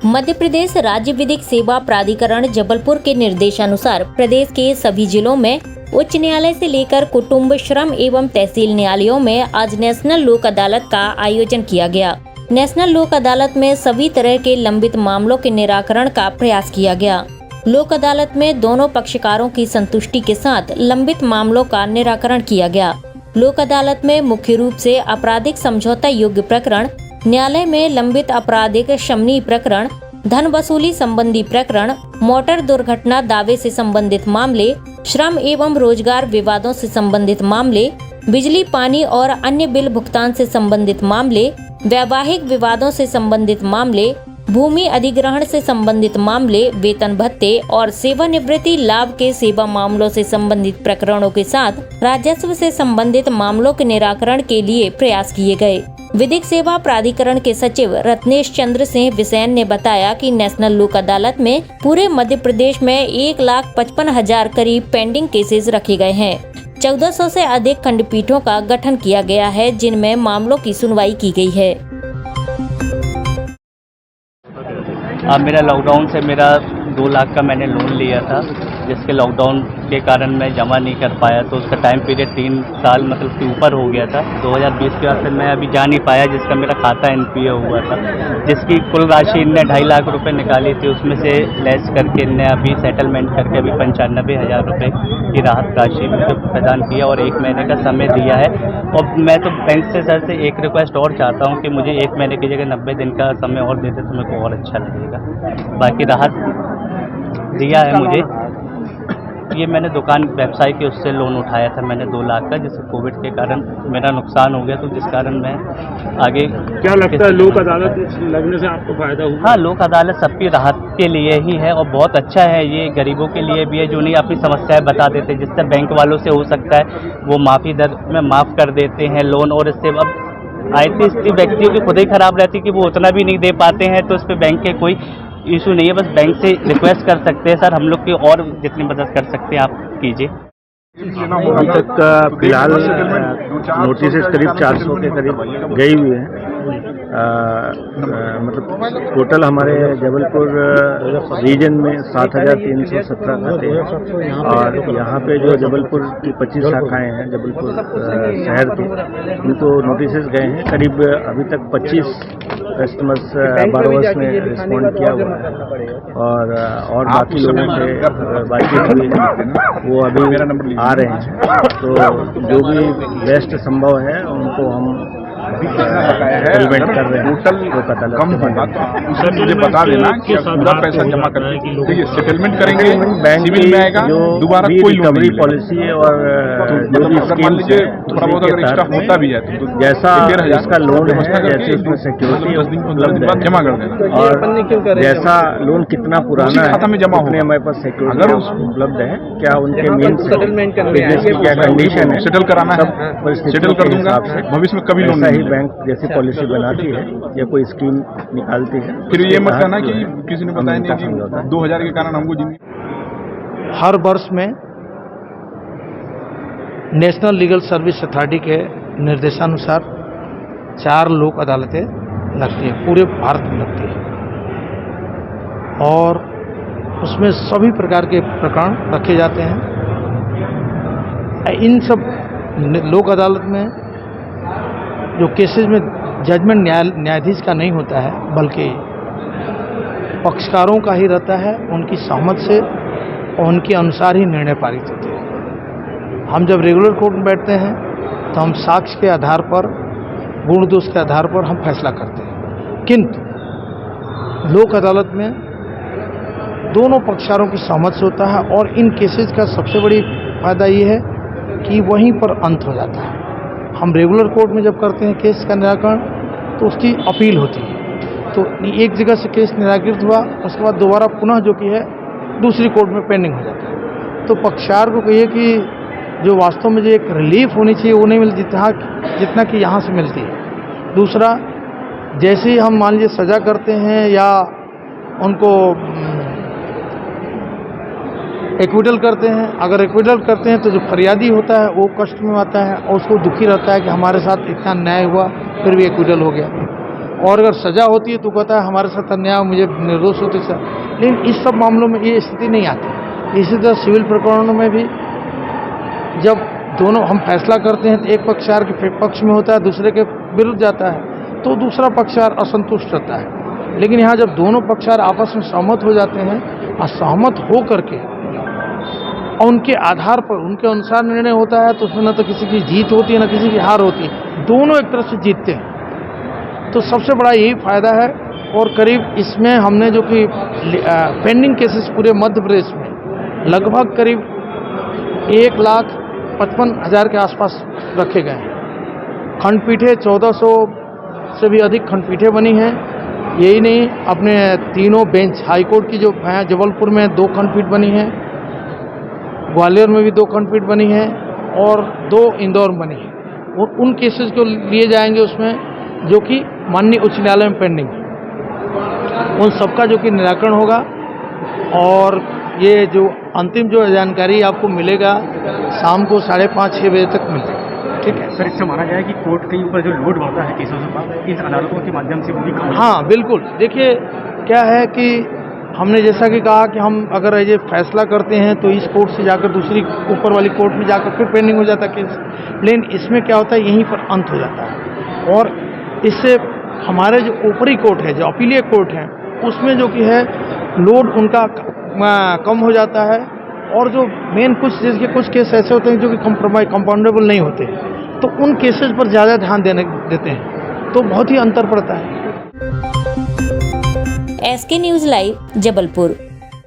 मध्य प्रदेश राज्य विधिक सेवा प्राधिकरण जबलपुर के निर्देशानुसार प्रदेश के सभी जिलों में उच्च न्यायालय से लेकर कुटुंब, श्रम एवं तहसील न्यायालयों में आज नेशनल लोक अदालत का आयोजन किया गया। नेशनल लोक अदालत में सभी तरह के लंबित मामलों के निराकरण का प्रयास किया गया। लोक अदालत में दोनों पक्षकारों की संतुष्टि के साथ लंबित मामलों का निराकरण किया गया। लोक अदालत में मुख्य रूप से आपराधिक समझौता योग्य प्रकरण, न्यायालय में लंबित आपराधिक शमनी प्रकरण, धन वसूली संबंधी प्रकरण, मोटर दुर्घटना दावे से संबंधित मामले, श्रम एवं रोजगार विवादों से संबंधित मामले, बिजली पानी और अन्य बिल भुगतान से संबंधित मामले, वैवाहिक विवादों से संबंधित मामले, भूमि अधिग्रहण से संबंधित मामले, वेतन भत्ते और सेवानिवृत्ति लाभ के सेवा मामलों से संबंधित प्रकरणों के साथ राजस्व से संबंधित मामलों के निराकरण के लिए प्रयास किए गए। विधिक सेवा प्राधिकरण के सचिव रत्नेश चंद्र सिंह बिसेन ने बताया कि नेशनल लोक अदालत में पूरे मध्य प्रदेश में 1,55,000 करीब पेंडिंग केसेस रखे गए हैं। 1400 से अधिक खंडपीठों का गठन किया गया है, जिनमें मामलों की सुनवाई की गई है। मेरा लॉकडाउन से मेरा 2 लाख का मैंने लोन लिया था, जिसके लॉकडाउन के कारण मैं जमा नहीं कर पाया, तो उसका टाइम पीरियड 3 साल मतलब के ऊपर हो गया था। 2020 के बाद फिर मैं अभी जा नहीं पाया, जिसका मेरा खाता NPA हुआ था, जिसकी कुल राशि इनने 2.5 लाख रुपए निकाली थी। उसमें से लेस करके इनने अभी सेटलमेंट करके अभी 95,000 रुपये की राहत राशि मुझे प्रदान किया और 1 महीने का समय दिया है। और मैं तो बैंक से सर से एक रिक्वेस्ट और चाहता हूँ कि मुझे 1 महीने की जगह 90 दिन का समय और देते तो मेरे को और अच्छा लगेगा। बाकी राहत दिया है मुझे। ये मैंने दुकान व्यवसाय के उससे लोन उठाया था मैंने 2 लाख का, जिससे कोविड के कारण मेरा नुकसान हो गया, तो जिस कारण मैं आगे। क्या लगता है लोक अदालत लगने से आपको फायदा हुआ? हाँ, लोक अदालत सबकी राहत के लिए ही है और बहुत अच्छा है। ये गरीबों के लिए भी है जो नहीं अपनी समस्याएं बता देते, जिससे बैंक वालों से हो सकता है वो माफ़ी दर में माफ़ कर देते हैं लोन, और इससे अब आयती स्थिति व्यक्तियों की खुद ही खराब रहती है कि वो उतना भी नहीं दे पाते हैं, तो इस पर बैंक के कोई इशू नहीं है। बस बैंक से रिक्वेस्ट कर सकते हैं सर, हम लोग की और जितनी मदद कर सकते हैं आप कीजिए। अभी तक फिलहाल नोटिस करीब 400 के करीब गई हुई है। मतलब टोटल हमारे जबलपुर रीजन में 7,317 खाते हैं, और यहाँ पे जो जबलपुर की 25 शाखाएँ हैं जबलपुर शहर के, उनको नोटिस गए हैं। करीब अभी तक 25 कस्टमर्स बारोवर्स ने रिस्पॉन्ड किया हुआ है, और बाकी लोगों से बातचीत हुई है, वो अभी आ रहे हैं। तो जो भी बेस्ट संभव है उनको हम सेटलमेंट कर रहे हैं। टोटल कम होगा तो सर मुझे बता देना कि पूरा पैसा जमा करके देखिए सेटलमेंट करेंगे, सिविल में आएगा, दोबारा कोई रिकवरी पॉलिसी और जो भी स्कीम लीजिए थोड़ा बहुत अगर एक्स्ट्रा होता भी है तो जैसा इसका लोन है, जैसे उसमें सिक्योरिटी उपलब्ध है जमा कर देना, और जैसा लोन कितना पुराना है खाता में जमा होगा, हमारे पास सिक्योरिटी अगर उपलब्ध है, क्या उनके मीन्स बिजनेस की क्या कंडीशन है, सेटल कराना है सेटल कर दूंगा। भविष्य में कभी लोन ही बैंक जैसी पॉलिसी बनाती है या कोई स्कीम निकालती है, फिर ये मत कहना कि किसी ने बताया नहीं कि 2000 के कारण हमको जिंदगी। हर वर्ष में नेशनल लीगल सर्विस अथॉरिटी के निर्देशानुसार 4 लोक अदालतें लगती हैं, पूरे भारत में लगती है, और उसमें सभी प्रकार के प्रकरण रखे जाते हैं। इन सब लोक अदालत में जो केसेस में जजमेंट न्यायाधीश का नहीं होता है, बल्कि पक्षकारों का ही रहता है, उनकी सहमत से और उनके अनुसार ही निर्णय पारित होते हैं। हम जब रेगुलर कोर्ट में बैठते हैं तो हम साक्ष्य के आधार पर, गुण दोष के आधार पर हम फैसला करते हैं, किंतु लोक अदालत में दोनों पक्षकारों की सहमत से होता है, और इन केसेस का सबसे बड़ी फायदा ये है कि वहीं पर अंत हो जाता है। हम रेगुलर कोर्ट में जब करते हैं केस का निराकरण तो उसकी अपील होती है, तो एक जगह से केस निराकृत हुआ, उसके बाद दोबारा पुनः जो कि है दूसरी कोर्ट में पेंडिंग हो जाता है। तो पक्षकार को कहिए कि जो वास्तव में जो एक रिलीफ होनी चाहिए वो नहीं मिलती जितना कि यहाँ से मिलती है। दूसरा, जैसे ही हम मान लीजिए सजा करते हैं या उनको एक्विटल करते हैं, अगर एक्विटल करते हैं तो जो फरियादी होता है वो कष्ट में आता है और उसको दुखी रहता है कि हमारे साथ इतना न्याय हुआ फिर भी एक्विटल हो गया। और अगर सज़ा होती है तो कहता है हमारे साथ अन्याय, मुझे निर्दोष होते सर। लेकिन इस सब मामलों में ये स्थिति नहीं आती। इसी तरह सिविल प्रकरणों में भी जब दोनों हम फैसला करते हैं तो एक पक्षकार के पक्ष में होता है, दूसरे के विरुद्ध जाता है, तो दूसरा पक्षकार असंतुष्ट रहता है। लेकिन यहाँ जब दोनों पक्षकार आपस में सहमत हो जाते हैं और सहमत हो करके और उनके आधार पर उनके अनुसार निर्णय होता है, तो उसमें न तो किसी की जीत होती है न किसी की हार होती है, दोनों एक तरह से जीतते हैं। तो सबसे बड़ा यही फायदा है। और करीब इसमें हमने जो कि पेंडिंग केसेस पूरे मध्य प्रदेश में लगभग करीब 1,55,000 के आसपास रखे गए हैं। खंडपीठें 1400 से भी अधिक खंडपीठें बनी हैं। यही नहीं, अपने तीनों बेंच हाईकोर्ट की जो हैं, जबलपुर में 2 खंडपीठ बनी हैं, ग्वालियर में भी 2 खंडपीठ बनी हैं और 2 इंदौर में बनी हैं। और उन केसेस को लिए जाएंगे उसमें जो कि माननीय उच्च न्यायालय में पेंडिंग है, उन सबका जो कि निराकरण होगा। और ये जो अंतिम जो जानकारी आपको मिलेगा शाम को 5:30-6 बजे तक मिल जाएगी। ठीक है सर, इससे माना जाए कि कोर्ट के ऊपर जो लोड बढ़ता है केसों का, इन अदालतों के माध्यम से वो भी कम। हाँ बिल्कुल। देखिए क्या है कि हमने जैसा कि कहा कि हम अगर ये फैसला करते हैं तो इस कोर्ट से जाकर दूसरी ऊपर वाली कोर्ट में जाकर फिर पेंडिंग हो जाता है केस। लेकिन इसमें क्या होता है, यहीं पर अंत हो जाता है। और इससे हमारे जो ऊपरी कोर्ट है, जो अपीलीय कोर्ट है, उसमें जो कि है लोड उनका कम हो जाता है। और जो मेन कुछ जिसके कुछ केस ऐसे होते हैं जो कि कंपाउंडेबल नहीं होते, तो उन केसेस पर ज़्यादा ध्यान देते हैं, तो बहुत ही अंतर पड़ता है। SK news live Jabalpur.